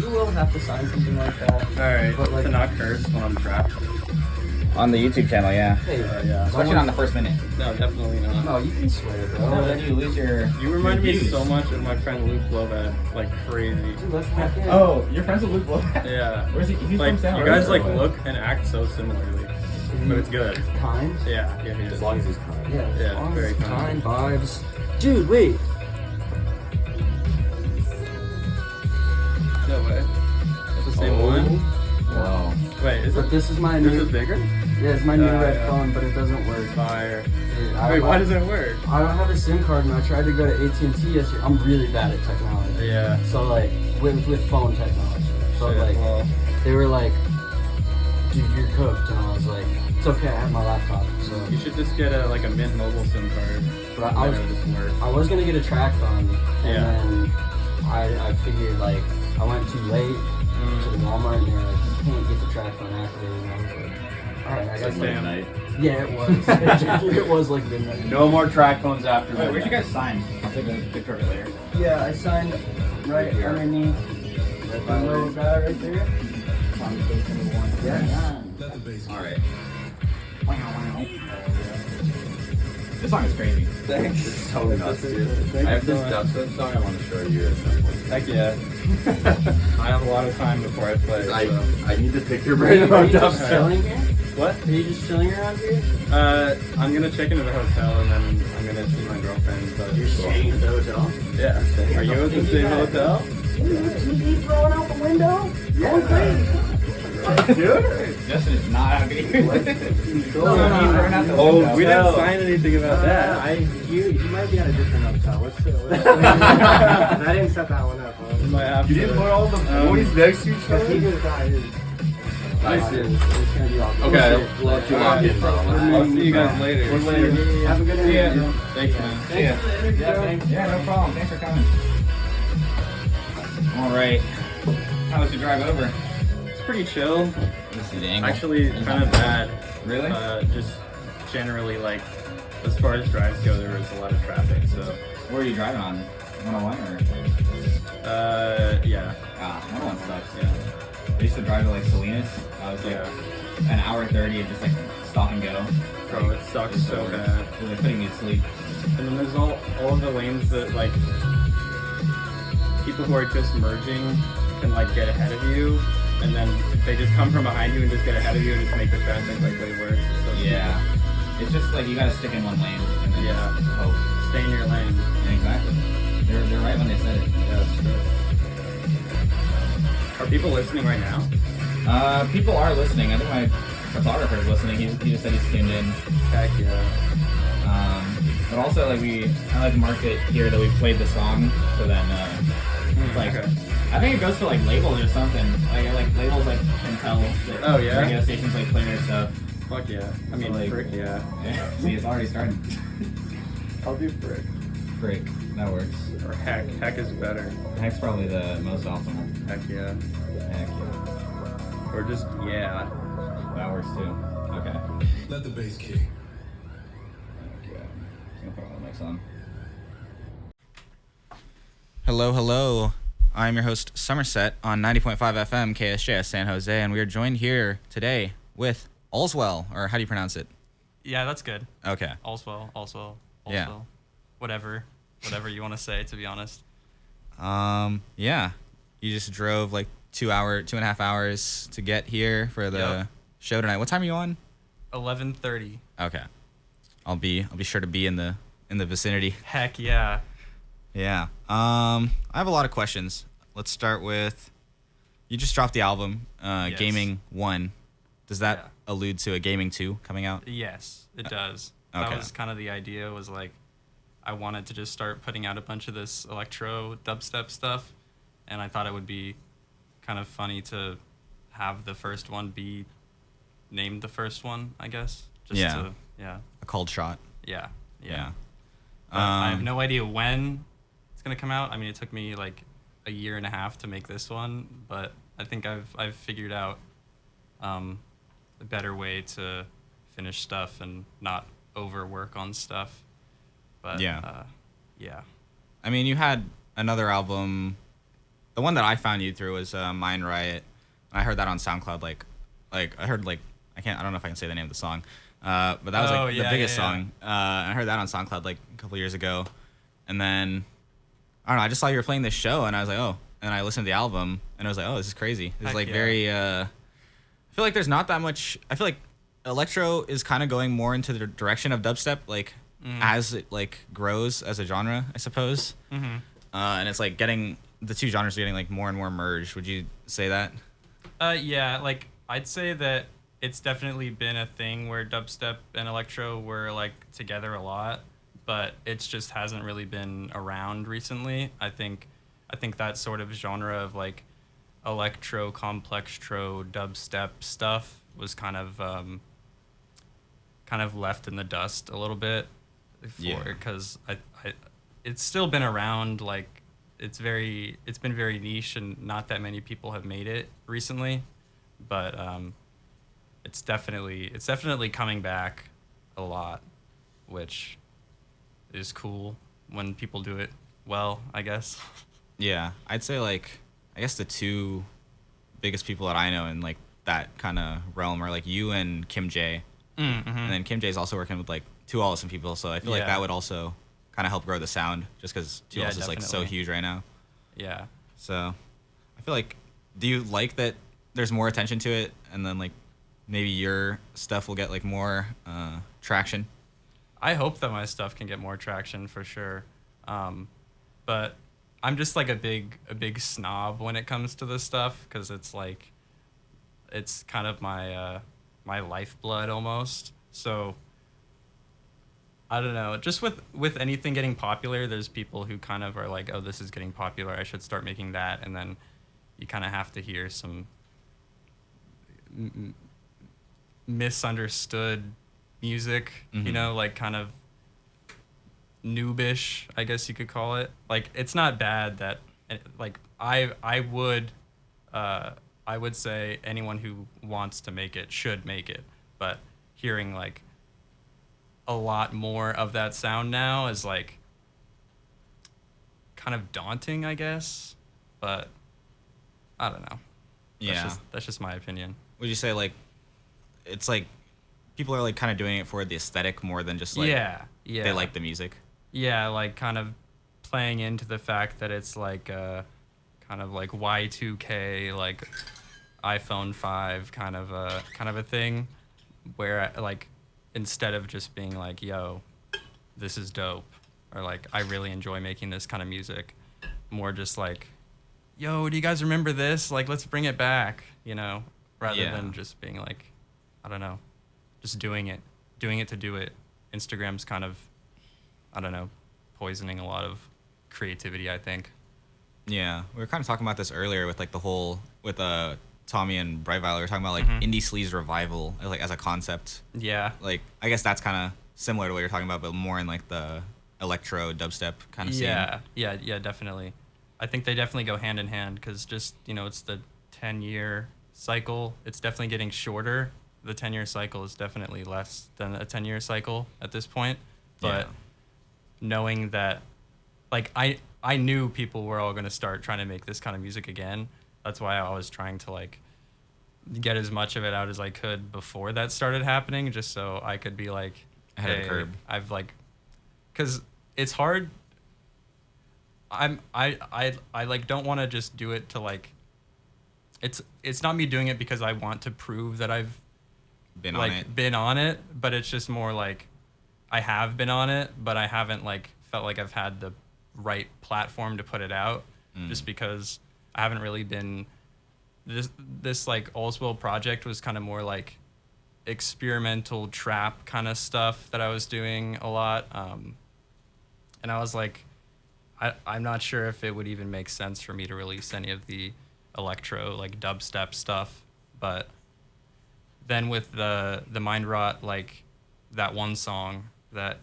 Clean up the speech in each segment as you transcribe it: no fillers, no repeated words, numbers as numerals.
you will have to sign something like that. Alright, but like, to not curse when I'm trapped. On the YouTube channel, yeah. Hey, Yeah. Especially on the first minute. No, definitely not. no, you can swear, bro. No, then you lose your. You remind me views. so much of my friend Luke Blowbad, like crazy. Dude, let's hack in. Oh, you're friends with Luke Blowbad? Yeah. Where's he? He's Like, from Samar. you guys like look and act so similarly, but it's good. Kind? Yeah, he is. As long as he's kind. Yeah, as Yeah, long very as kind. vibes. Dude, wait. No way. It's the same one? Wow. Wait, is But it? this is my Yours new. is bigger? Yeah, it's my new red yeah. phone, but it doesn't work. Fire. Dude, Wait, why does it work? I don't have a SIM card, and I tried to go to AT&T yesterday. I'm really bad at technology. Yeah. So like with phone technology. So Shit, like well, they were like, dude, you're cooked, and I was like, it's okay, I have my laptop. So you should just get a Mint Mobile SIM card. but I was That'll just work. I was gonna get a track phone, and Yeah. then I figured like I went too late to the Walmart, and they were like, you can't get the track phone activated. And I was like, all right, I It's guess like midnight. yeah, it was. It was like midnight. No more track phones after Wait, where'd you midnight. guys sign? I'll take a picture of it later. Yeah, I signed right Here. underneath the little guy right there. Yeah. Alright. This song is crazy. Thanks. It's so nuts, dude. I have this dubstep song I want to show you at some point. Heck yeah. I have a lot of time before I play. So. I need to pick your brain Are about you just dubstep. chilling here? What? Are you just chilling around here? I'm gonna check into the hotel and then I'm gonna see my girlfriend. But You're staying at the hotel? yeah. Are you at the same hotel? TV throwing out the window? Going crazy. Dude? Justin is not happy. Oh, we didn't sign anything about that. You might be at a different hotel. Let's I didn't set that one up. We might have You to. didn't put all the boys next to each Because he other? just got his. I see. It's gonna be all good. Okay, we'll let you lock in, bro. I'll see you guys later. Have a good See ya. interview. Thanks, man. Yeah. Yeah, no problem. Thanks for coming. All right. How was your drive over? It's pretty chill. Let's see the angle. Actually, kind of bad. Really? Just generally, like, as far as drives go, there was a lot of traffic. So, Where are you driving on? 101 or? yeah. 101 sucks. Yeah. I used to drive to like Salinas. I was like an hour 30 and just like stop and go. Bro, it sucks so bad. It was like putting me to sleep. And then there's all of the lanes that, like, people who are just merging can, like, get ahead of you. And then they just come from behind you and just get ahead of you and just make the traffic, like, way worse. It's so Yeah. It's just like you gotta stick in one lane and then Yeah. just hope. stupid. Stay in your lane. Yeah, exactly. They're right when they said it. Yeah, that's true. Are people listening right now? People are listening. I think my photographer is listening. He just said he's tuned in. Heck yeah. But also, like I like marked it here that we played the song. So then, it's like okay. I think it goes to like labels or something. Like labels like can tell. That Oh, yeah? Radio stations like play their stuff. Fuck yeah. I mean, So, like- frick yeah. Yeah. See, it's already starting. I'll do frick. Frick, that works. Or heck. Heck is better. Heck's probably the most optimal. Heck yeah. Heck yeah. Or just, yeah. That works too. Okay. Let the bass kick. Okay. Just gonna put on the next song. Hello. I'm your host, Somerset, on 90.5 FM, KSJS San Jose, and we are joined here today with Olswel, or how do you pronounce it? Yeah, that's good. Okay. Allswell. Yeah. Whatever you want to say, to be honest. Yeah. You just drove like 2.5 hours to get here for the Yep. show tonight. What time are you on? 11:30. Okay. I'll be sure to be in the vicinity. Heck yeah. Yeah. I have a lot of questions. Let's start with, you just dropped the album, Yes. Gaming 1. Does that Yeah. allude to a Gaming 2 coming out? Yes, it does. okay. That was kind of the idea, was like I wanted to just start putting out a bunch of this electro dubstep stuff, and I thought it would be kind of funny to have the first one be named the first one, I guess. Just Yeah. to, yeah. A cold shot. Yeah. Yeah. I have no idea when it's gonna come out. I mean, it took me like a year and a half to make this one, but I think I've figured out a better way to finish stuff and not overwork on stuff. But Yeah. yeah. I mean, you had another album the one that I found you through was Mind Riot. I heard that on SoundCloud. Like I heard like I don't know if I can say the name of the song, but that was like the biggest song. And I heard that on SoundCloud like a couple years ago, and then I don't know. I just saw you were playing this show, and I was like, oh. And I listened to the album, and I was like, oh, this is crazy. It's like very. I feel like there's not that much. I feel like electro is kind of going more into the direction of dubstep, like as it like grows as a genre, I suppose. And it's like the two genres are getting like more and more merged. Would you say that? Yeah, like I'd say that it's definitely been a thing where dubstep and electro were like together a lot, but it just hasn't really been around recently. I think that sort of genre of like electro, complextro, dubstep stuff was kind of left in the dust a little bit because it's still been around. Like it's been very niche and not that many people have made it recently, but it's definitely coming back a lot, which is cool when people do it well, I guess. Yeah, I'd say like I guess the two biggest people that I know in like that kind of realm are like you and Kim J. And then Kim J is also working with like Two Awesome people, so I feel like that would also kind of help grow the sound, just because Two Awesome is like so huge right now. Yeah. So I feel like, do you like that there's more attention to it, and then like maybe your stuff will get like more traction? I hope that my stuff can get more traction for sure, but I'm just like a big snob when it comes to this stuff, because it's like it's kind of my my lifeblood almost. So I don't know, just with anything getting popular, there's people who kind of are like, oh, this is getting popular, I should start making that, and then you kind of have to hear some misunderstood music, you know, like kind of noobish, I guess you could call it. Like it's not bad that like I would say anyone who wants to make it should make it, but hearing like a lot more of that sound now is like kind of daunting, I guess, but I don't know. That's just my opinion. Would you say like it's like people are like kind of doing it for the aesthetic more than just like they like the music? Yeah, like kind of playing into the fact that it's like kind of like Y2K, like iPhone 5 kind of a thing, where like instead of just being like, yo, this is dope, or like I really enjoy making this kind of music, more just like, yo, do you guys remember this? Like let's bring it back, you know, rather than just being like, I don't know, just doing it to do it. Instagram's kind of, I don't know, poisoning a lot of creativity, I think. Yeah, we were kind of talking about this earlier with like the whole, with Tommy and Brightviolet, we were talking about like indie sleaze revival, like as a concept. Yeah. Like I guess that's kind of similar to what you're talking about, but more in like the electro dubstep kind of scene. Yeah, definitely. I think they definitely go hand in hand, because just, you know, it's the 10-year cycle. It's definitely getting shorter. The 10-year cycle is definitely less than a 10-year cycle at this point. But knowing that, like, I knew people were all going to start trying to make this kind of music again. That's why I was trying to, like, get as much of it out as I could before that started happening, just so I could be, like, ahead of the curve. I've, like, because it's hard. I like, don't want to just do it to, like, it's not me doing it because I want to prove that I've been on it, but it's just more like I have been on it, but I haven't like felt like I've had the right platform to put it out, just because I haven't really been this like Olswel project was kind of more like experimental trap kind of stuff that I was doing a lot, and I was like, I'm not sure if it would even make sense for me to release any of the electro like dubstep stuff. But then with the Mind Rot, like that one song that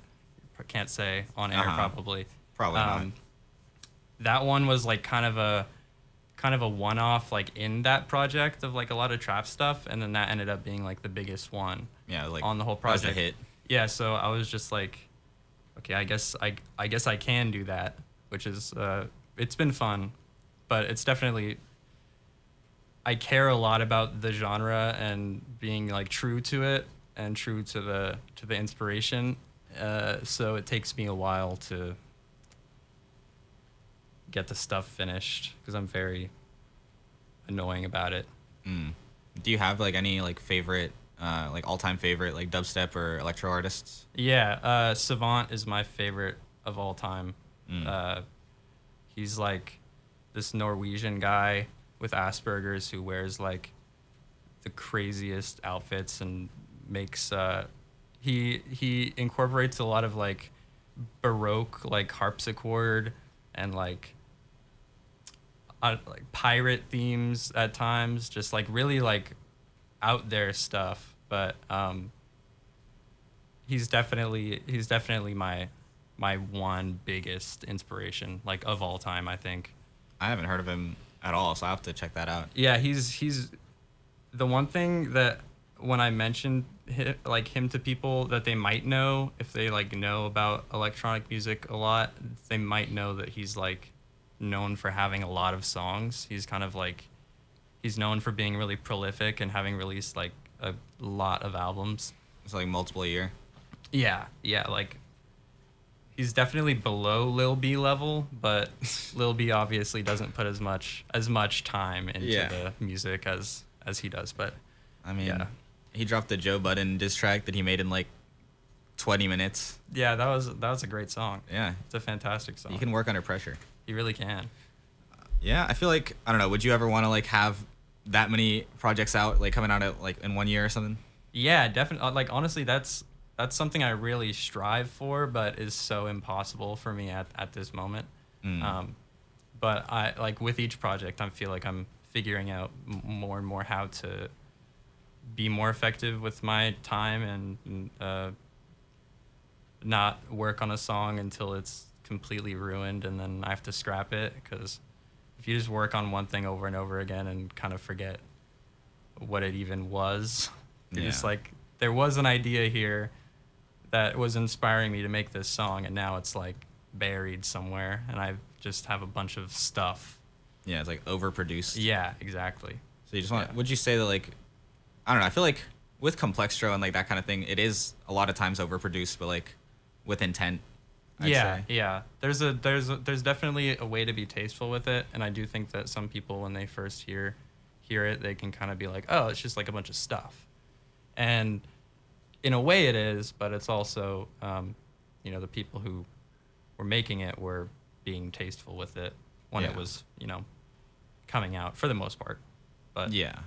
I can't say on air, probably not. That one was like kind of a one-off like in that project of like a lot of trap stuff, and then that ended up being like the biggest one like on the whole project. That was a hit. Yeah, so I was just like, okay, I guess I can do that, which is it's been fun, but it's definitely, I care a lot about the genre and being like true to it and true to the inspiration. So it takes me a while to get the stuff finished because I'm very annoying about it. Do you have like any like favorite, like all-time favorite like dubstep or electro artists? Yeah, Savant is my favorite of all time. He's like this Norwegian guy with Asperger's who wears like the craziest outfits and makes he incorporates a lot of like Baroque like harpsichord and like pirate themes at times, just like really like out there stuff. But he's definitely my one biggest inspiration, like of all time, I think. I haven't heard of him at all, so I have to check that out. Yeah, he's the one thing that when I mentioned him to people that they might know, if they like know about electronic music a lot, they might know that he's like known for having a lot of songs. He's kind of like, he's known for being really prolific and having released like a lot of albums. It's like multiple a year. Yeah, like he's definitely below Lil B level, but Lil B obviously doesn't put as much time into the music as he does. But I mean, he dropped the Joe Budden diss track that he made in like 20 minutes. Yeah, that was a great song. Yeah, it's a fantastic song. He can work under pressure. He really can. Yeah, I feel like, I don't know, would you ever want to like have that many projects out, like coming out at like in 1 year or something? Yeah, definitely. Like honestly, that's something I really strive for, but is so impossible for me at this moment. But I like with each project, I feel like I'm figuring out more and more how to be more effective with my time and not work on a song until it's completely ruined and then I have to scrap it, because if you just work on one thing over and over again and kind of forget what it even was, you're just like, there was an idea here that was inspiring me to make this song and now it's like buried somewhere and I just have a bunch of stuff. Yeah, it's like overproduced. Yeah, exactly. So you just want, would you say that like, I don't know, I feel like with Complextro and like that kind of thing, it is a lot of times overproduced, but like with intent. I'd say. Yeah. There's definitely a way to be tasteful with it, and I do think that some people when they first hear it, they can kind of be like, oh, it's just like a bunch of stuff, and in a way it is, but it's also, the people who were making it were being tasteful with it when it was, coming out for the most part. But yeah,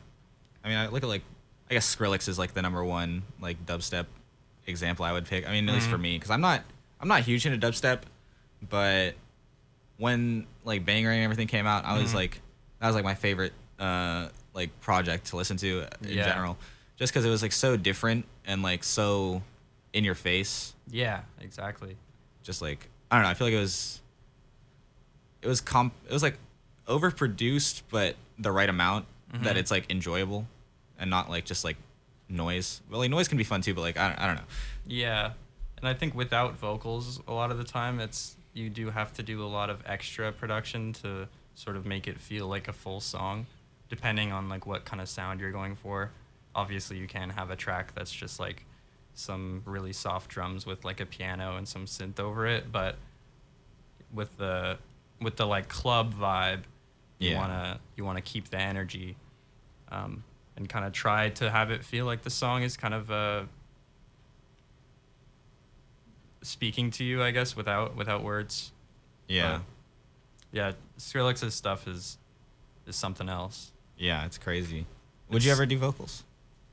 I mean, I look at like, I guess Skrillex is like the number one like dubstep example I would pick. I mean, at least for me, because I'm not huge into dubstep, but when like Banger and everything came out, I was like, that was like my favorite like project to listen to in general, just because it was like so different and like so in your face. Yeah, exactly. Just like, I don't know, I feel like it was like overproduced, but the right amount that it's like enjoyable and not like just like noise. Well, like noise can be fun too, but like I don't know. Yeah. And I think without vocals, a lot of the time, you do have to do a lot of extra production to sort of make it feel like a full song, depending on like what kind of sound you're going for. Obviously, you can have a track that's just like some really soft drums with like a piano and some synth over it, but with the like club vibe, you wanna keep the energy, and kind of try to have it feel like the song is kind of speaking to you, I guess, without words. Yeah. But, yeah, Skrillex's stuff is something else. Yeah, it's crazy. Would you ever do vocals?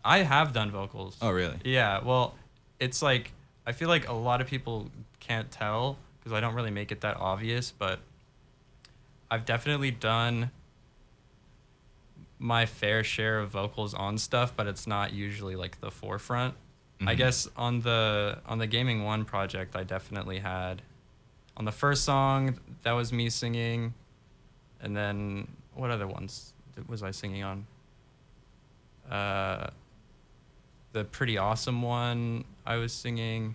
I have done vocals. Oh, really? Yeah, well, it's like, I feel like a lot of people can't tell because I don't really make it that obvious, but I've definitely done my fair share of vocals on stuff, but it's not usually like the forefront. I guess on the Gaming 1 project, I definitely had, on the first song, that was me singing, and then what other ones was I singing on? The Pretty Awesome one I was singing.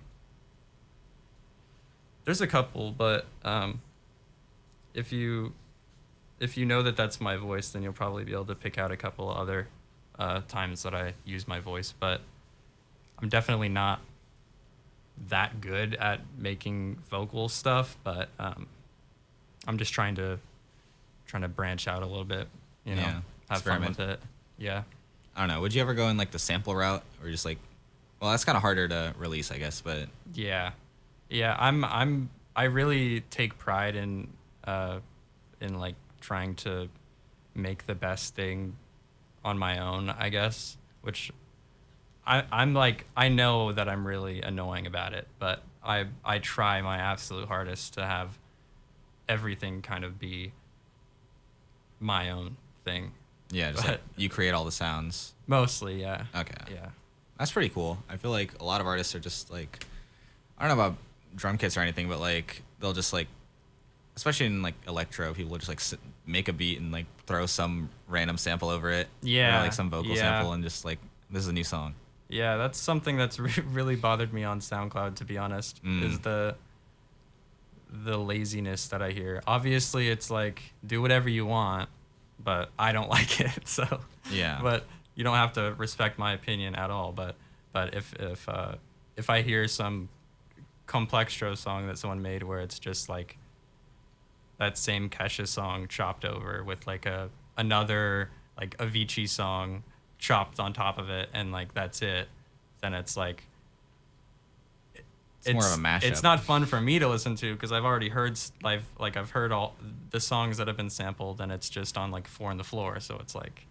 There's a couple, but if you if you know that that's my voice, then you'll probably be able to pick out a couple other times that I use my voice. But I'm definitely not that good at making vocal stuff. But I'm just trying to branch out a little bit. You know, have fun with it. Yeah. I don't know. Would you ever go in like the sample route, or just like, well, that's kind of harder to release, I guess. But yeah. I really take pride in like trying to make the best thing on my own, I guess, which I'm like, I know that I'm really annoying about it, but I try my absolute hardest to have everything kind of be my own thing. Yeah, just like you create all the sounds. Mostly, yeah. Okay. Yeah. That's pretty cool. I feel like a lot of artists are just like, I don't know about drum kits or anything, but like they'll just like, especially in like electro, people will just like make a beat and like throw some random sample over it. Yeah. Or like some vocal sample and just like, this is a new song. Yeah, that's something that's really bothered me on SoundCloud, to be honest, is the laziness that I hear. Obviously, it's like, do whatever you want, but I don't like it. So yeah. But you don't have to respect my opinion at all. But if I hear some complextro song that someone made where it's just like that same Kesha song chopped over with like another like Avicii song chopped on top of it, and like that's it, then it's like it's more of a mashup. It's not fun for me to listen to because I've already heard I've heard all the songs that have been sampled, and it's just on like 4 on the Floor, so it's like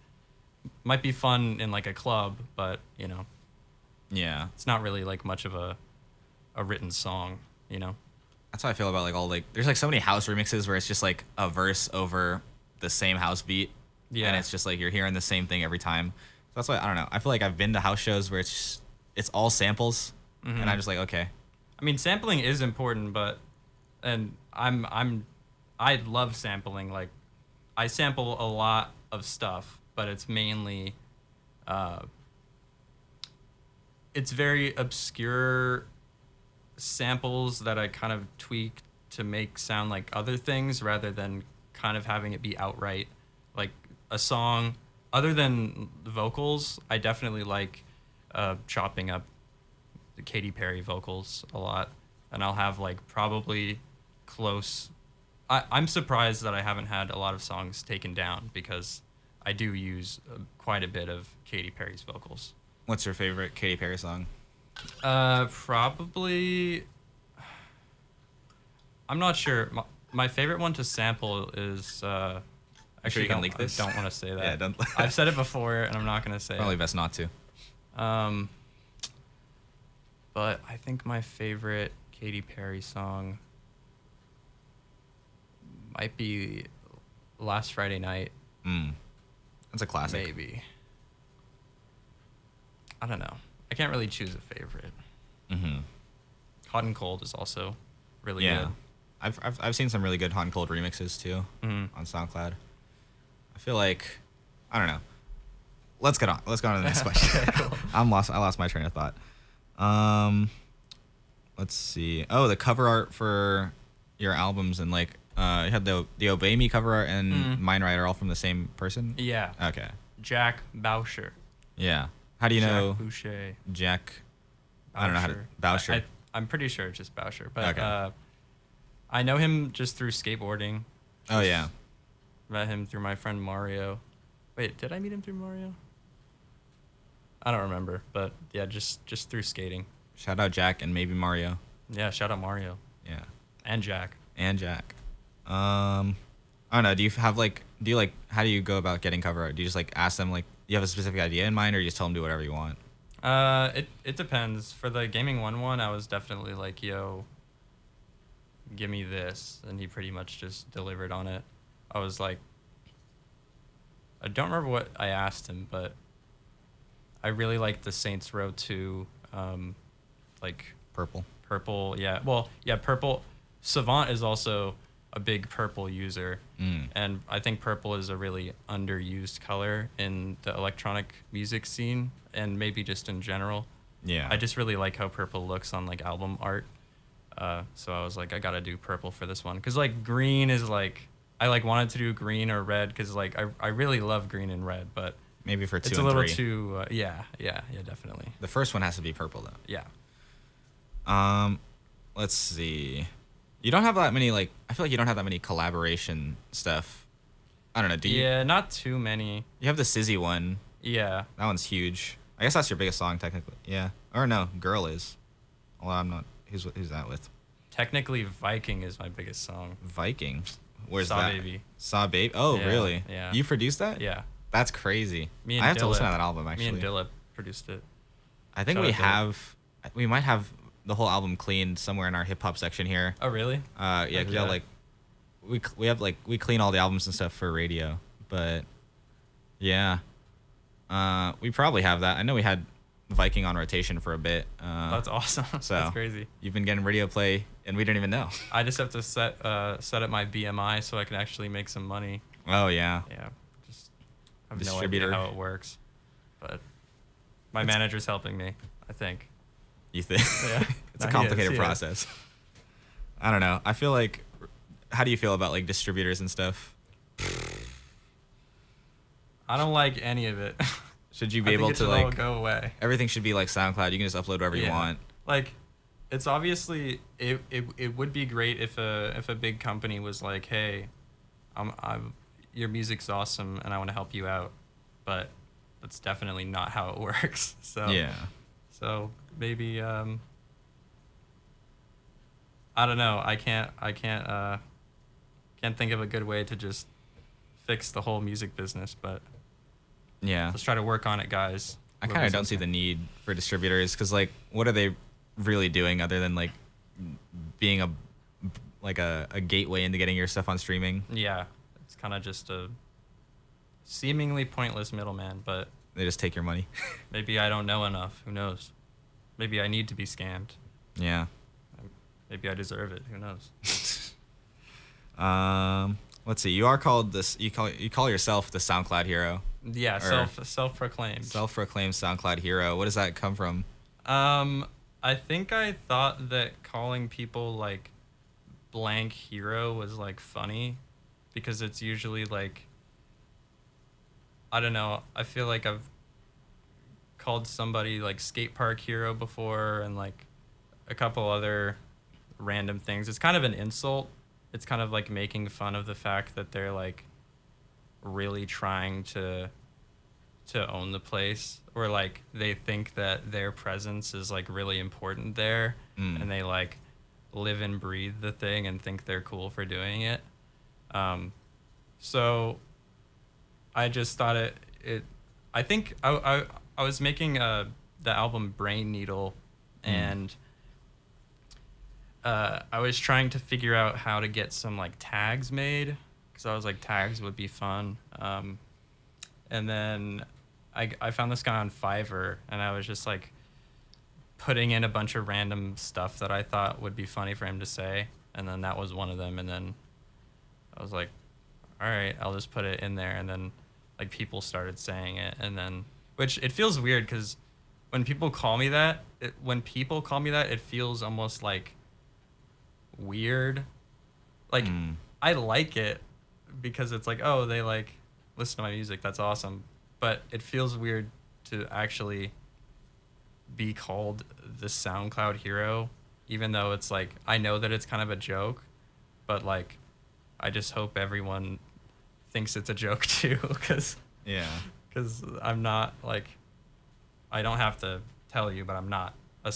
might be fun in like a club, but you know, yeah, it's not really like much of a written song, you know. That's how I feel about like all like there's like so many house remixes where it's just like a verse over the same house beat, and it's just like you're hearing the same thing every time. So that's why I don't know. I feel like I've been to house shows where it's all samples, and I'm just like, okay. I mean, sampling is important, but I love sampling. Like, I sample a lot of stuff, but it's mainly it's very obscure samples that I kind of tweak to make sound like other things rather than kind of having it be outright like a song. Other than the vocals, I definitely like chopping up the Katy Perry vocals a lot, and I'll have like probably close. I'm surprised that I haven't had a lot of songs taken down because I do use quite a bit of Katy Perry's vocals. What's your favorite Katy Perry song? Probably. I'm not sure. My favorite one to sample is. Actually, you can leak this? I don't want to say that. Yeah, don't. I've said it before, and I'm not going to say Probably it. best not to. But I think my favorite Katy Perry song might be Last Friday Night. That's a classic. Maybe. I don't know. I can't really choose a favorite. Hot and Cold is also really good. I've seen some really good Hot and Cold remixes too on SoundCloud. I feel like, I don't know. Let's get on. Let's go on to the next question. Cool. I lost my train of thought. Let's see. Oh, the cover art for your albums and like you had the Obey Me cover art and Mindride are all from the same person? Yeah. Okay. Jack Boucher. Yeah. How do you know Jack Boucher? Jack? I don't know how to Boucher. I'm pretty sure it's just Boucher, but okay. I know him just through skateboarding. Oh yeah. Met him through my friend Mario. Wait, did I meet him through Mario? I don't remember, but yeah, just through skating. Shout out Jack and maybe Mario. Yeah, shout out Mario. Yeah. And Jack. I don't know. Do you have like? How do you go about getting cover art? Do you just like ask them like, do you have a specific idea in mind, or you just tell them do whatever you want? It depends. For the Gaming 1 I was definitely like, yo, give me this, and he pretty much just delivered on it. I was like, I don't remember what I asked him, but I really liked the Saints Row 2, like purple. Yeah, well, yeah, purple. Savant is also a big purple user, and I think purple is a really underused color in the electronic music scene, and maybe just in general. Yeah. I just really like how purple looks on like album art. So I was like, I gotta do purple for this one, because like green is like I like wanted to do green or red because like I really love green and red, but maybe for 2 it's and a little 3. too yeah, definitely. The first one has to be purple though. Yeah. Let's see. You don't have that many like. I feel like you don't have that many collaboration stuff. I don't know. Do you? Yeah, not too many. You have the Sizzy one. Yeah. That one's huge. I guess that's your biggest song technically. Yeah. Or no, Girl is. Well, I'm not. Who's that with? Technically, Viking is my biggest song. Viking. Where's Saw that? Baby. Saw Baby. Oh, Yeah, really? yeah. You produced that? Yeah. That's crazy. Me and I have to listen Dilla- to that album actually. Me and Dilla produced it. I think Shout we out Dilla. have. We might have the whole album cleaned somewhere in our hip hop section here. Oh, really? Yeah, because Yeah. like we have like we clean all the albums and stuff for radio, but yeah, we probably have that. I know we had Viking on rotation for a bit. That's awesome. So That's crazy. You've been getting radio play, and we didn't even know. I just have to set up my BMI so I can actually make some money. Oh yeah. Yeah, just have no Distributor. idea how it works, but my manager's helping me. I think. You think? Yeah. It's a No, complicated he is. process. I don't know. I feel like. How do you feel about like distributors and stuff? I don't like any of it. Should you I be think able it to should all like go away? everything should be like SoundCloud? You can just upload whatever you Yeah. want. Like, it's obviously it would be great if a big company was like, hey, I'm your music's awesome and I want to help you out, but that's definitely not how it works. So Yeah. So maybe I don't know. I can't think of a good way to just fix the whole music business, but Yeah. let's try to work on it, guys. I kind of don't see the need for distributors because, like, what are they really doing other than like being a gateway into getting your stuff on streaming? Yeah, it's kind of just a seemingly pointless middleman, but They just take your money. maybe I don't know enough. Who knows? Maybe I need to be scammed. Yeah. Maybe I deserve it. Who knows? Let's see. You are called this. You call yourself the SoundCloud hero. Yeah, Or- self-proclaimed. Self-proclaimed SoundCloud hero. What does that come from? I think I thought that calling people like blank hero was like funny because it's usually like, I don't know, I feel like I've called somebody like skate park hero before and like a couple other random things. It's kind of an insult. It's kind of like making fun of the fact that they're like really trying to own the place, or like they think that their presence is like really important there and they like live and breathe the thing and think they're cool for doing it. So I just thought I think I was making the album Brain Needle and I was trying to figure out how to get some like tags made because I was like tags would be fun. And then I found this guy on Fiverr and I was just like putting in a bunch of random stuff that I thought would be funny for him to say. And then that was one of them. And then I was like, all right, I'll just put it in there. And then like people started saying it. And then, which it feels weird because when people call me that, it feels almost like weird. Like I like it because it's like, oh, they like listen to my music. That's awesome. But it feels weird to actually be called the SoundCloud hero, even though it's like, I know that it's kind of a joke, but like, I just hope everyone thinks it's a joke too, because I'm not like, I don't have to tell you, but I'm not a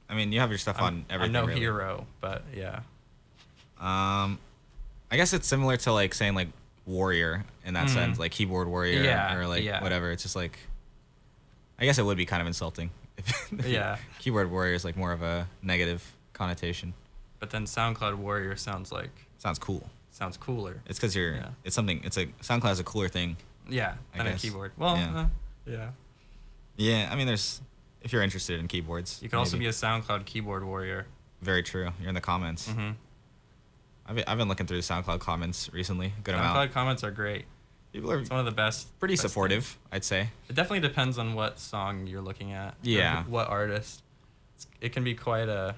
I mean, you have your stuff on everything. I'm no really. hero, but yeah. I guess it's similar to like saying like warrior in that sense, like keyboard warrior or like whatever. It's just like, I guess it would be kind of insulting. Yeah. Keyboard warrior is like more of a negative connotation. But then SoundCloud warrior sounds cool. Sounds cooler. It's because it's something. It's SoundCloud is a cooler thing. Yeah, I than a guess. keyboard. Well, Yeah. Yeah, I mean, if you're interested in keyboards, you can also be a SoundCloud keyboard warrior. Very true. You're in the comments. Mm-hmm. I've been looking through the SoundCloud comments recently. Good SoundCloud amount. comments are great. People are It's one of the best. pretty best supportive, things. I'd say. It definitely depends on what song you're looking at. Yeah. Or what artist. It can be quite a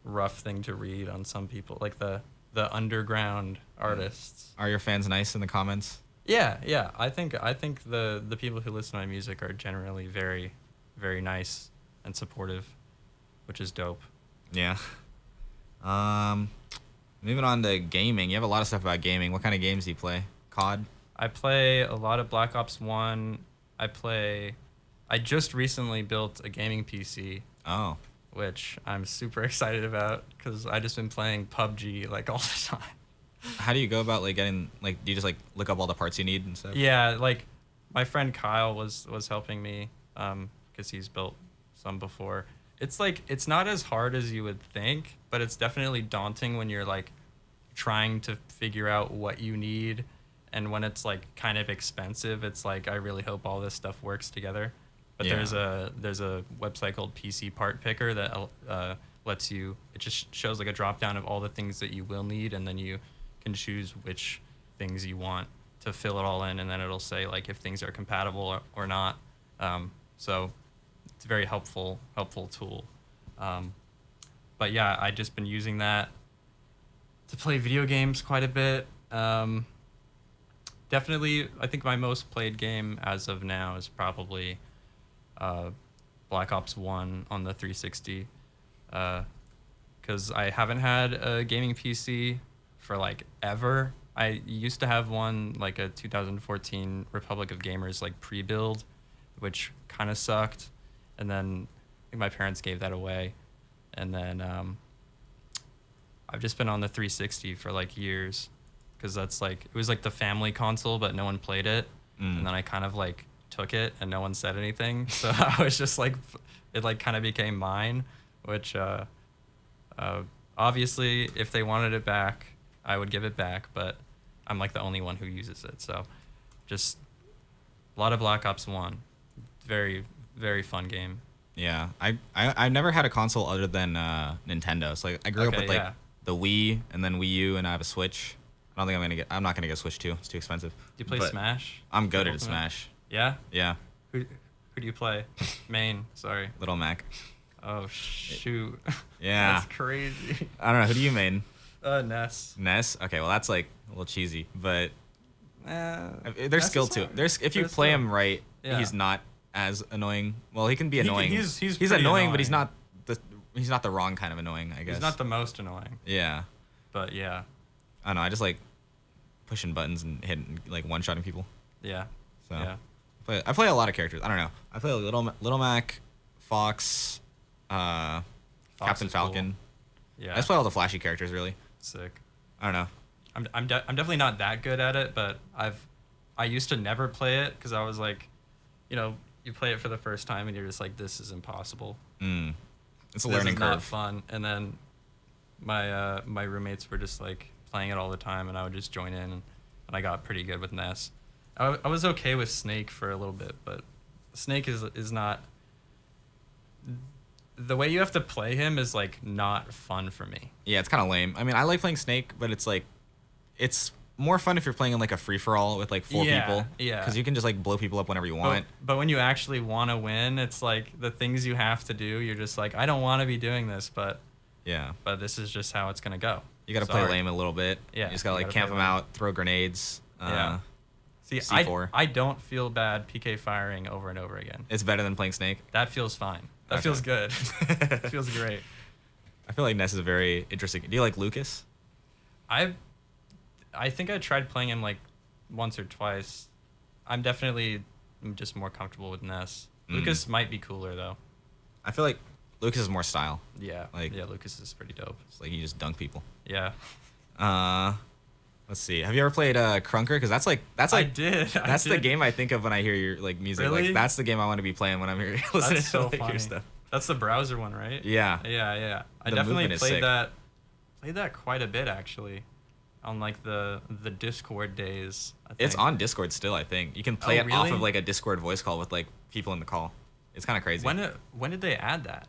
rough thing to read on some people. Like the the underground artists. Are your fans nice in the comments? Yeah. I think the people who listen to my music are generally very, very nice and supportive, which is dope. Yeah. Moving on to gaming. You have a lot of stuff about gaming. What kind of games do you play? COD? I play a lot of Black Ops 1. I just recently built a gaming PC. Oh. Which I'm super excited about because I just been playing PUBG like all the time. How do you go about like getting like? Do you just like look up all the parts you need and stuff? Yeah, like my friend Kyle was helping me because he's built some before. It's like it's not as hard as you would think, but it's definitely daunting when you're like trying to figure out what you need, and when it's like kind of expensive, it's like I really hope all this stuff works together. But Yeah. there's a website called PC Part Picker that lets you. It just shows like a drop down of all the things that you will need, and then you can choose which things you want to fill it all in, and then it'll say like if things are compatible or not. So it's a very helpful tool. But yeah, I just been using that to play video games quite a bit. Definitely, I think my most played game as of now is probably Black Ops 1 on the 360, because I haven't had a gaming PC for like ever. I used to have one, like a 2014 Republic of Gamers like pre-build, which kind of sucked, and then I think my parents gave that away, and then I've just been on the 360 for like years, because that's like it was like the family console, but no one played it, and then I kind of like took it and no one said anything, so I was just like, it like kind of became mine, which obviously if they wanted it back I would give it back, but I'm like the only one who uses it. So just a lot of Black Ops 1. Very, very fun game. Yeah, I've never had a console other than Nintendo. So like, I grew up with like the Wii and then Wii U, and I have a Switch. I'm not gonna get a Switch 2. It's too expensive. Do you play Smash? I'm good at Smash. Yeah? Yeah. Who do you play? Main, sorry. Little Mac. Oh shoot. Yeah. That's crazy. I don't know. Who do you main? Ness. Ness? Okay, well that's like a little cheesy, but there's Ness skill is to it. fine. If you There's play skill. him right, Yeah. he's not as annoying. Well, he can be annoying. He's he's pretty annoying, but he's annoying. not the wrong kind of annoying, I guess. He's not the most annoying, Yeah. but yeah. I don't know. I just like pushing buttons and hitting like one-shotting people. Yeah. So Yeah. I play a lot of characters. I don't know. I play Little Mac, Fox, Fox Captain is Falcon. Cool. Yeah. I just play all the flashy characters really. Sick. I don't know. I'm definitely not that good at it, but I used to never play it because I was like, you play it for the first time and you're just like, this is impossible. It's a This learning is curve. not fun. And then my roommates were just like playing it all the time, and I would just join in, and I got pretty good with Ness. I was okay with Snake for a little bit, but Snake is not. The way you have to play him is like not fun for me. Yeah, it's kind of lame. I mean, I like playing Snake, but it's like, it's more fun if you're playing in like a free for all with like four people. Yeah. Because you can just like blow people up whenever you want. But when you actually want to win, it's like the things you have to do. You're just like, I don't want to be doing this, but Yeah. But this is just how it's gonna go. You gotta play lame a little bit. Yeah. You just gotta like camp them out, throw grenades. Yeah. See, C4. I don't feel bad PK firing over and over again. It's better than playing Snake. That feels fine. That feels good. That feels great. I feel like Ness is very interesting. Do you like Lucas? I think I tried playing him like once or twice. I'm definitely just more comfortable with Ness. Lucas might be cooler though. I feel like Lucas is more style. Yeah. Like, yeah, Lucas is pretty dope. It's like you just dunk people. Yeah. Let's see. Have you ever played Crunker? Because that's like I did. That's the game I think of when I hear your like music. Really? Like that's the game I want to be playing when I'm here listening That's so to like, funny. your stuff. That's the browser one, right? Yeah. Yeah. I The definitely movement is sick. played that. Played that quite a bit actually, on like the Discord days. I think. It's on Discord still. I think you can play it off really? of like a Discord voice call with like people in the call. It's kind of crazy. When did they add that?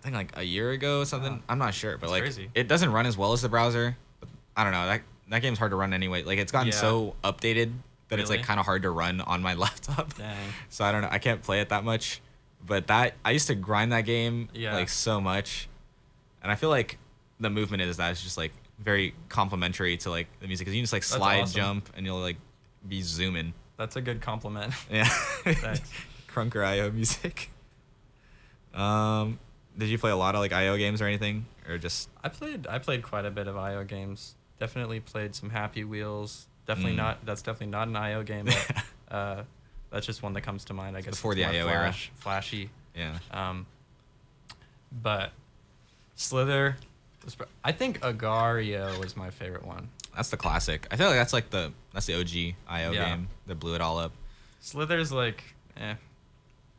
I think like a year ago or something. Wow. I'm not sure, but That's like crazy. it doesn't run as well as the browser. But I don't know. That game's hard to run anyway. Like it's gotten Yeah. so updated that it's like Really? kind of hard to run on my laptop. Dang. So I don't know. I can't play it that much. But I used to grind that game Yeah. like so much, and I feel like the movement is that it's just like very complimentary to like the music because you can just like slide, jump, and you'll like be zooming. That's a good compliment. Yeah. Thanks. Crunker IO music. Did you play a lot of like IO games or anything, or just? I played quite a bit of IO games. Definitely played some Happy Wheels. Definitely not. That's definitely not an IO game. But, that's just one that comes to mind. I guess before the IO era. Flashy. Yeah. But Slither. I think Agario was my favorite one. That's the classic. I feel like that's the OG IO game that blew it all up. Slither's like,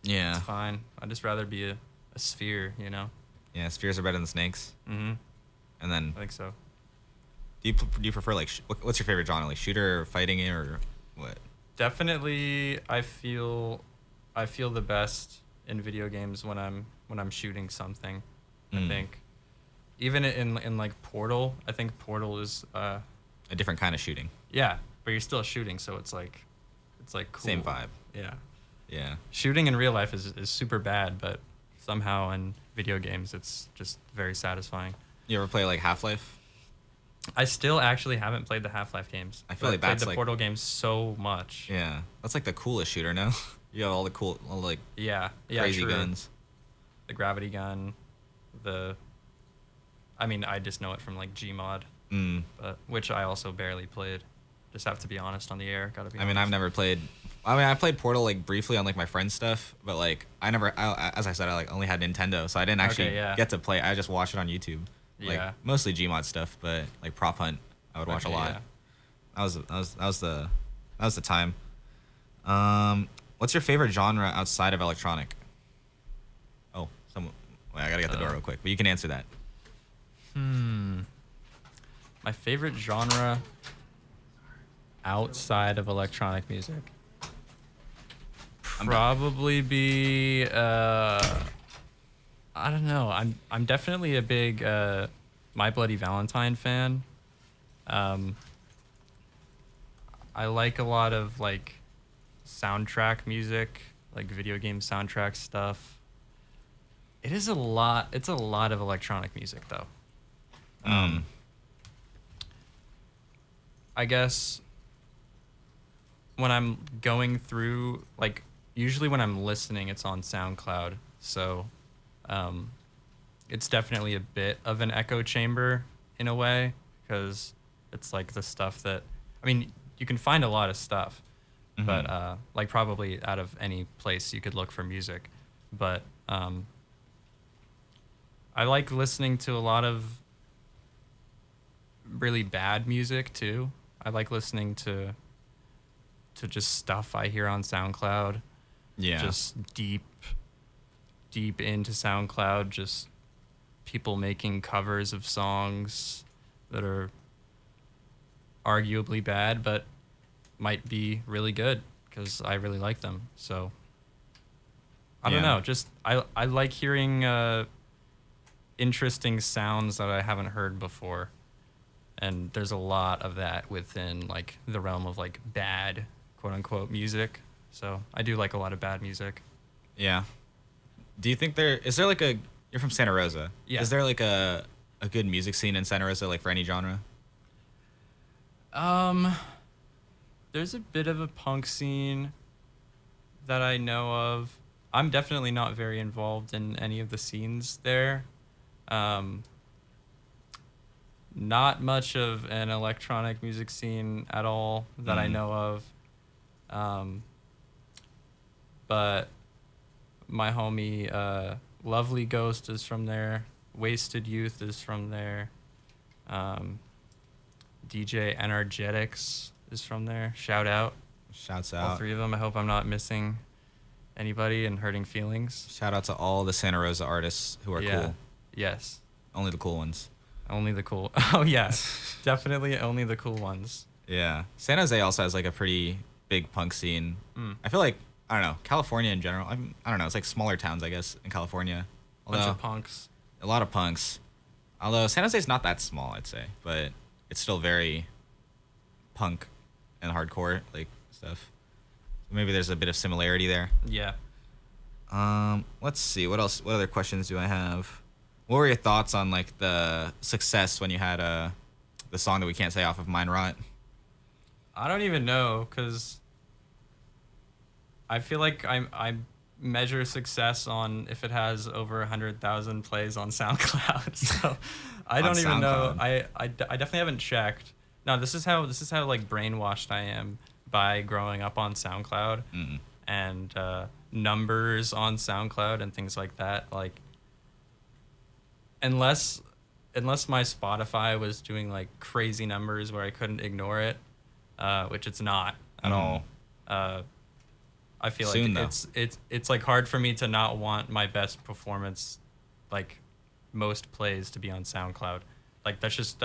yeah, it's fine. I'd just rather be a sphere, you know. Yeah, spheres are better than snakes. Mm-hmm. And then I think so. Do you prefer like what's your favorite genre? Like shooter or fighting or what? Definitely, I feel the best in video games when I'm shooting something. I think. Even in like Portal, I think Portal is a different kind of shooting. Yeah, but you're still shooting, so it's like cool. Same vibe. Yeah. Yeah. Shooting in real life is super bad, but somehow in video games it's just very satisfying. You ever play like Half-Life? I still actually haven't played the Half-Life games. I feel like that's played the Portal games so much. Yeah, that's like the coolest shooter now. You have all the crazy guns. The gravity gun, I mean, I just know it from like Gmod, but which I also barely played. Just have to be honest on the air. Gotta be. I mean, I've never played. I mean, I played Portal like briefly on like my friend's stuff, but like as I said, I like only had Nintendo, so I didn't actually get to play. I just watched it on YouTube. Like mostly Gmod stuff, but like Prop Hunt, I would watch a lot. Yeah. That was the time. What's your favorite genre outside of electronic? Oh, I gotta get the door real quick, but you can answer that. My favorite genre outside of electronic music probably be I don't know. I'm definitely a big My Bloody Valentine fan. I like a lot of like soundtrack music, like video game soundtrack stuff. It's a lot of electronic music though. I guess when I'm going through, like, usually when I'm listening, it's on SoundCloud. So it's definitely a bit of an echo chamber in a way, because it's like the stuff that, I mean, you can find a lot of stuff, but like probably out of any place you could look for music. But I like listening to a lot of really bad music too. I like listening to just stuff I hear on SoundCloud. Yeah. Just deep into SoundCloud, just people making covers of songs that are arguably bad but might be really good because I really like them. So I don't know, just I like hearing interesting sounds that I haven't heard before. And there's a lot of that within like the realm of like bad, quote unquote, music. So I do like a lot of bad music. Yeah. Do you think you're from Santa Rosa? Yeah. Is there like a good music scene in Santa Rosa, like for any genre? There's a bit of a punk scene that I know of. I'm definitely not very involved in any of the scenes there. Not much of an electronic music scene at all that I know of. But my homie Lovely Ghost is from there. Wasted Youth is from there. DJ Energetics is from there. Shout out. Shouts out. All three of them. I hope I'm not missing anybody and hurting feelings. Shout out to all the Santa Rosa artists who are cool. Yes. Only the cool ones. Only the cool. Oh yeah, definitely only the cool ones. Yeah, San Jose also has like a pretty big punk scene. I feel like I don't know, California in general. I don't know. It's like smaller towns, I guess, in California. Bunch of punks. A lot of punks. Although San Jose's not that small, I'd say, but it's still very punk and hardcore like stuff. So maybe there's a bit of similarity there. Yeah. Let's see. What else? What other questions do I have? What were your thoughts on like the success when you had the song that we can't say off of Mind Rot? I don't even know, because I feel like I measure success on if it has over 100,000 plays on SoundCloud. So I don't even know. I definitely haven't checked. No, this is how like brainwashed I am by growing up on SoundCloud and numbers on SoundCloud and things like that. Like, unless my Spotify was doing like crazy numbers where I couldn't ignore it, which it's not at all. I feel Soon, like it's like hard for me to not want my best performance, like most plays, to be on SoundCloud. Like that's just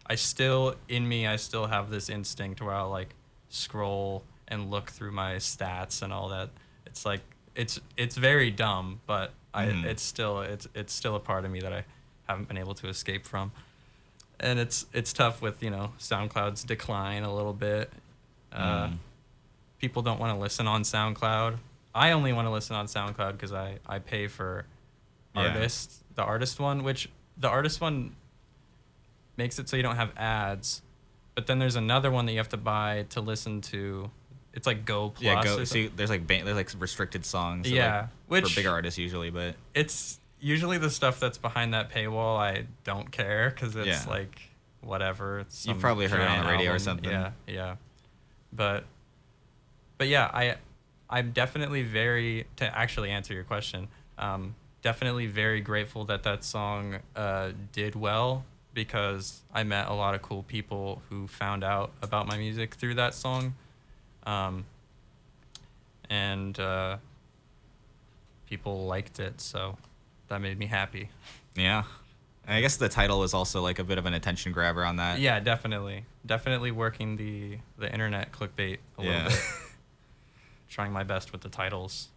I still have this instinct where I'll like scroll and look through my stats and all that. It's like it's very dumb, but it's still a part of me that I haven't been able to escape from. And it's tough with, you know, SoundCloud's decline a little bit. People don't want to listen on SoundCloud. I only want to listen on SoundCloud because I pay for the artist one, which the artist one makes it so you don't have ads. But then there's another one that you have to buy to listen to. It's like Go Plus. Yeah, Go. See, there's like restricted songs. So like, which for bigger artists usually, but it's usually the stuff that's behind that paywall. I don't care because it's like whatever. It's you've probably heard it on the radio or something. Yeah. But yeah, I'm definitely to actually answer your question, definitely very grateful that song did well, because I met a lot of cool people who found out about my music through that song. And people liked it, so that made me happy. Yeah. I guess the title was also like a bit of an attention grabber on that. Yeah, definitely. Definitely working the internet clickbait a little bit. Trying my best with the titles.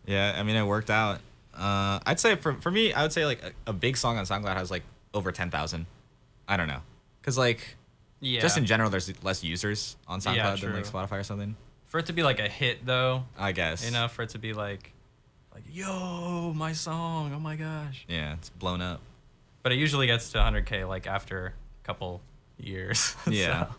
Yeah, I mean, it worked out. I'd say for me, I would say like a big song on SoundCloud has like over 10,000. I don't know. Because like, just in general, there's less users on SoundCloud than like Spotify or something. For it to be like a hit, though, I guess. You know, for it to be like, yo, my song, oh my gosh. Yeah, it's blown up. But it usually gets to 100K like after a couple years. Yeah. So.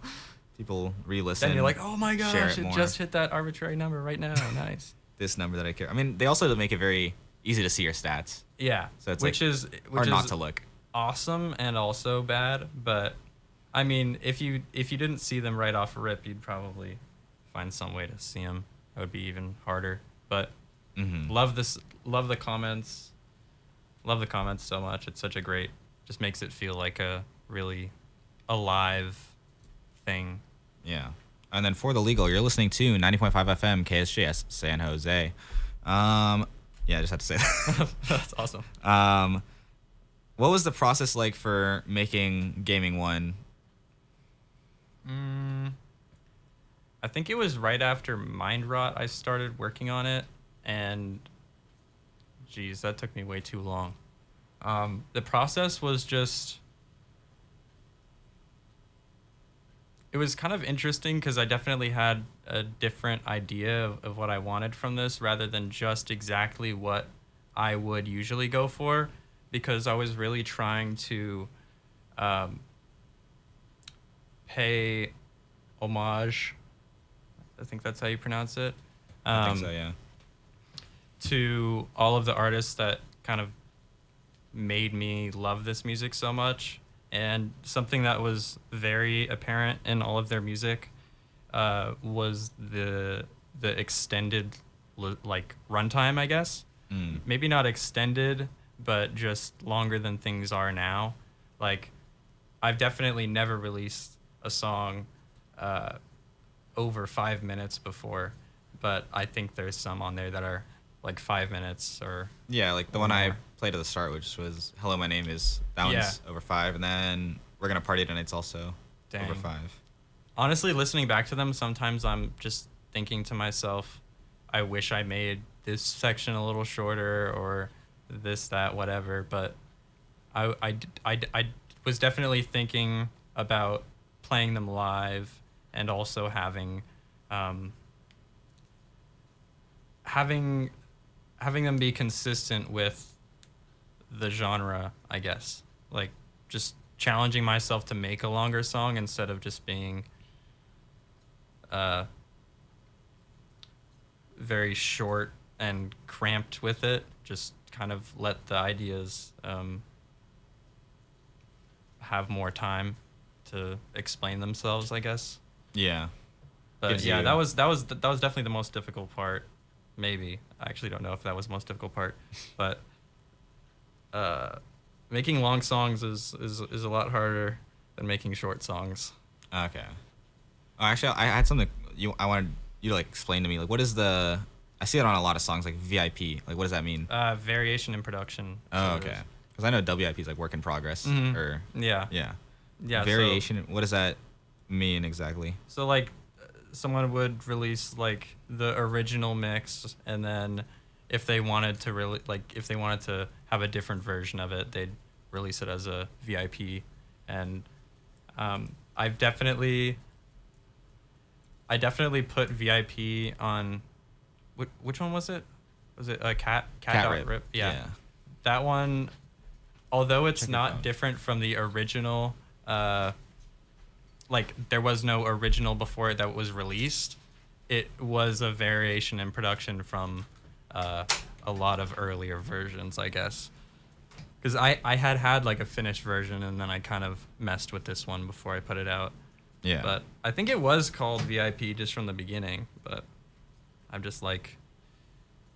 People re-listen. Then you're like, oh my gosh, it just hit that arbitrary number right now. Nice. This number that I care. I mean, they also make it very easy to see your stats. Yeah. So it's which is not to look. Awesome and also bad, but I mean, if you didn't see them right off rip, you'd probably find some way to see them. That would be even harder. But love the comments. Love the comments so much. It's such a great, just makes it feel like a really alive thing. Yeah. And then for the legal, you're listening to 90.5 FM KSJS San Jose. Yeah, I just had to say that. That's awesome. What was the process like for making Gaming One? I think it was right after Mind Rot I started working on it, and geez, that took me way too long. The process was just, it was kind of interesting because I definitely had a different idea of what I wanted from this rather than just exactly what I would usually go for, because I was really trying to pay homage, I think that's how you pronounce it. I think so, yeah. To all of the artists that kind of made me love this music so much. And something that was very apparent in all of their music was the extended like runtime, I guess. Maybe not extended, but just longer than things are now. Like, I've definitely never released a song over 5 minutes before, but I think there's some on there that are like 5 minutes or like the one I played at the start, which was Hello, My Name Is, that one's over 5, and then We're Gonna Party Tonight's also over 5. Honestly, listening back to them, sometimes I'm just thinking to myself, I wish I made this section a little shorter or this, that, whatever, but I was definitely thinking about playing them live and also having them be consistent with the genre, I guess. Like, just challenging myself to make a longer song instead of just being very short and cramped with it. Just kind of let the ideas have more time to explain themselves, I guess. Yeah. But yeah, that was definitely the most difficult part. Maybe. I actually don't know if that was the most difficult part, but making long songs is a lot harder than making short songs. Okay. Oh, actually, I had something I wanted you to like explain to me. Like, what is the? I see it on a lot of songs, like VIP. Like, what does that mean? Variation in production. Oh, okay. Because I know WIP is like work in progress, or yeah. Variation. So, what does that mean exactly? So like, someone would release like the original mix, and then if they wanted to have a different version of it, they'd release it as a VIP. And I definitely put VIP on. Which one was it? Was it a cat rip? Yeah. That one, although it's not different from the original, like there was no original before it that was released, it was a variation in production from a lot of earlier versions, I guess. Because I had like a finished version, and then I kind of messed with this one before I put it out. Yeah. But I think it was called VIP just from the beginning, but I'm just like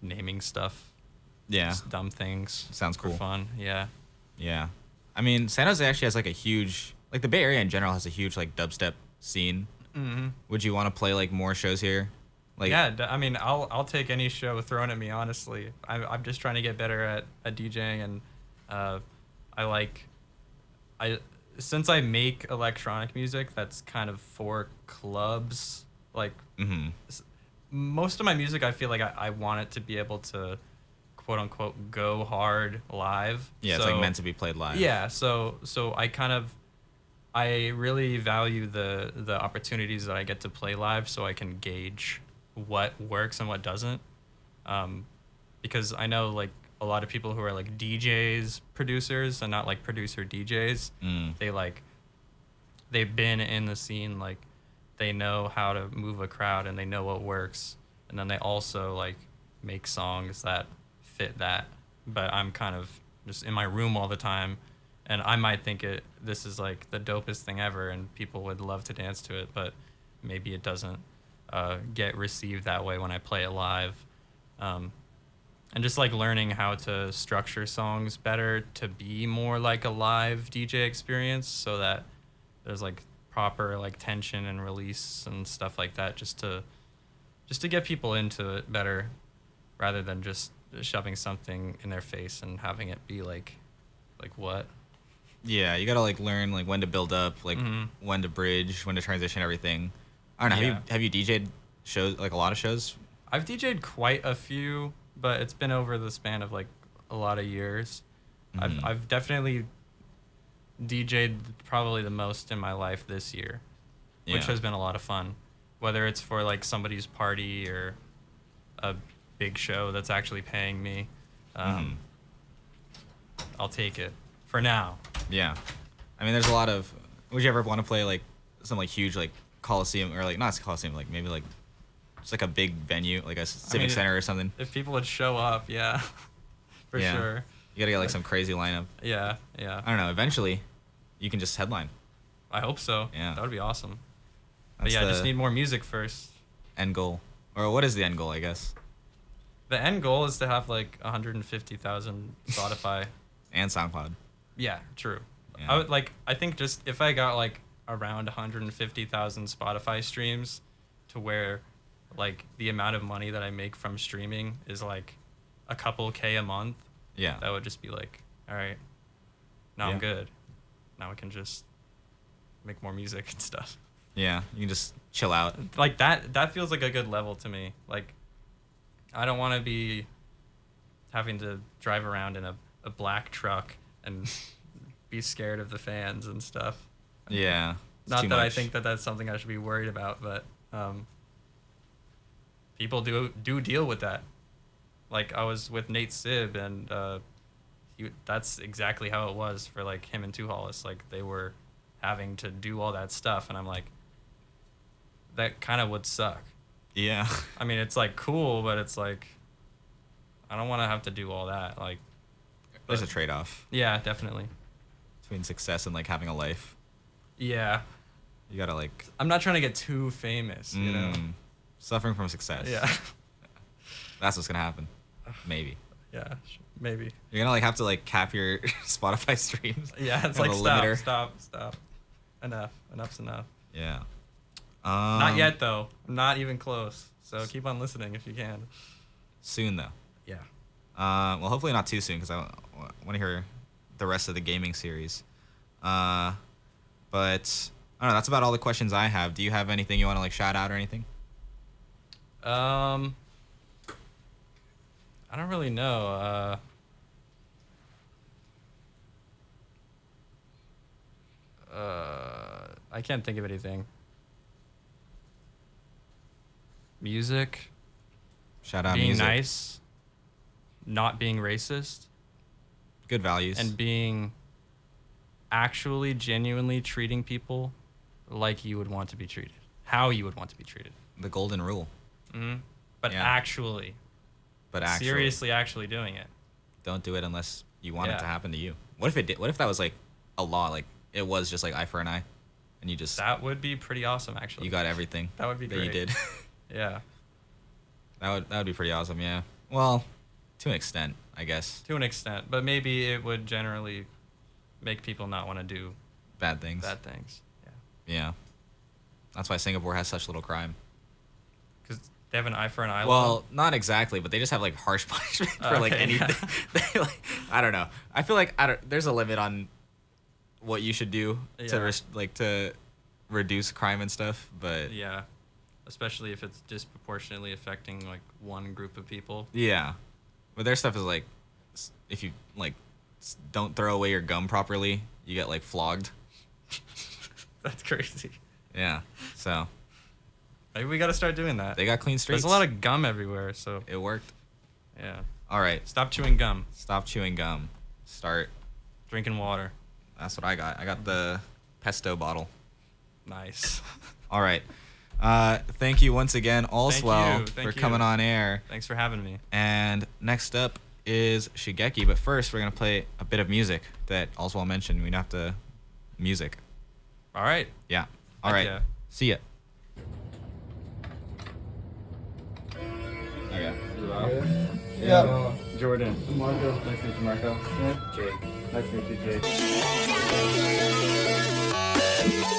naming stuff. Yeah. Just dumb things. Sounds cool. For fun. Yeah. Yeah. I mean, San Jose actually has like a huge, like the Bay Area in general has a huge like dubstep scene. Mm-hmm. Would you want to play like more shows here? Like, yeah, I mean, I'll take any show thrown at me. Honestly, I'm just trying to get better at DJing, and since I make electronic music that's kind of for clubs, like most of my music, I feel like I want it to be able to quote unquote go hard live. Yeah, it's like meant to be played live. Yeah, so I really value the opportunities that I get to play live, so I can gauge what works and what doesn't. Because I know like a lot of people who are like DJs, producers, and not like producer DJs. They've been in the scene, like they know how to move a crowd and they know what works, and then they also like make songs that fit that. But I'm kind of just in my room all the time, and I might think this is like the dopest thing ever and people would love to dance to it, but maybe it doesn't get received that way when I play it live. And just like learning how to structure songs better to be more like a live DJ experience, so that there's like proper like tension and release and stuff like that, just to get people into it better, rather than just shoving something in their face and having it be like what. Yeah, you gotta like learn like when to build up, like when to bridge, when to transition everything. I don't know. Yeah. Have you DJ'd shows, like a lot of shows? I've DJ'd quite a few, but it's been over the span of like a lot of years. I've definitely DJ'd probably the most in my life this year, which has been a lot of fun. Whether it's for like somebody's party or a big show that's actually paying me, I'll take it for now. Yeah, I mean, there's a lot of. Would you ever want to play like some like huge like Coliseum, or like not Coliseum, like maybe like just like a big venue, like a civic center or something? If people would show up, yeah, for sure. You gotta get like some crazy lineup. Yeah. I don't know. Eventually, you can just headline. I hope so. Yeah, that would be awesome. That's I just need more music first. End goal, or what is the end goal? I guess. The end goal is to have like 150,000 Spotify and SoundCloud. Yeah, true. Yeah. I think just if I got like around 150,000 Spotify streams, to where like the amount of money that I make from streaming is like a couple K a month. Yeah. That would just be like, all right, now I'm good. Now I can just make more music and stuff. Yeah, you can just chill out. Like that feels like a good level to me. Like, I don't want to be having to drive around in a black truck and be scared of the fans and stuff. Yeah. Not that I think that that's something I should be worried about, but people do deal with that. Like, I was with Nate Sibb, and that's exactly how it was for like him and Two Hollis. Like they were having to do all that stuff, and I'm like, that kind of would suck. Yeah. I mean, it's like cool, but it's like, I don't want to have to do all that. Like, there's a trade-off. Yeah, definitely. Between success and like having a life. Yeah. You gotta like. I'm not trying to get too famous, you know. Suffering from success. Yeah. That's what's gonna happen. Maybe. Yeah, maybe. You're gonna like have to like cap your Spotify streams. Yeah, it's like stop. Enough's enough. Yeah. Not yet though. Not even close. So keep on listening if you can. Soon though. Yeah. Well, hopefully not too soon because I want to hear the rest of the gaming series. But I don't know. That's about all the questions I have. Do you have anything you want to like shout out or anything? I don't really know. I can't think of anything. Music. Shout out being music. Nice. Not being racist. Good values. And being actually genuinely treating people like you would want to be treated. How you would want to be treated. The golden rule. Mm-hmm. But Yeah. actually. Seriously actually doing it. Don't do it unless you want it to happen to you. What if it did? What if that was like a law? Like it was just like eye for an eye, and you just that would be pretty awesome. Actually, you got everything. That would be that great. you did. Yeah. That would be pretty awesome. Yeah. Well, to an extent, I guess. To an extent, but maybe it would generally make people not want to do bad things. Bad things. Yeah. Yeah. That's why Singapore has such little crime. Because they have an eye for an eye. Well, law? not exactly, but they just have like harsh punishment for like anything. Yeah. They, like, I don't know. I feel like there's a limit on what you should do to reduce crime and stuff. But yeah, especially if it's disproportionately affecting like one group of people. Yeah, but their stuff is like, if you like don't throw away your gum properly, you get like flogged. That's crazy. Yeah. So. Maybe we got to start doing that. They got clean streets. There's a lot of gum everywhere, so. It worked. Yeah. All right. Stop chewing gum. Stop chewing gum. Start drinking water. That's what I got. I got the pesto bottle. Nice. All right. Thank you once again, Olswel, for coming on air. Thanks for having me. And next up is Shigeki, but first we're going to play a bit of music that Olswel mentioned. We'd have to music. All right. Yeah. All right. Yeah. See ya. Okay. Yeah. Jordan. Marco. Nice to meet you, Marco. Yeah. Jake. Nice to meet you, Jake.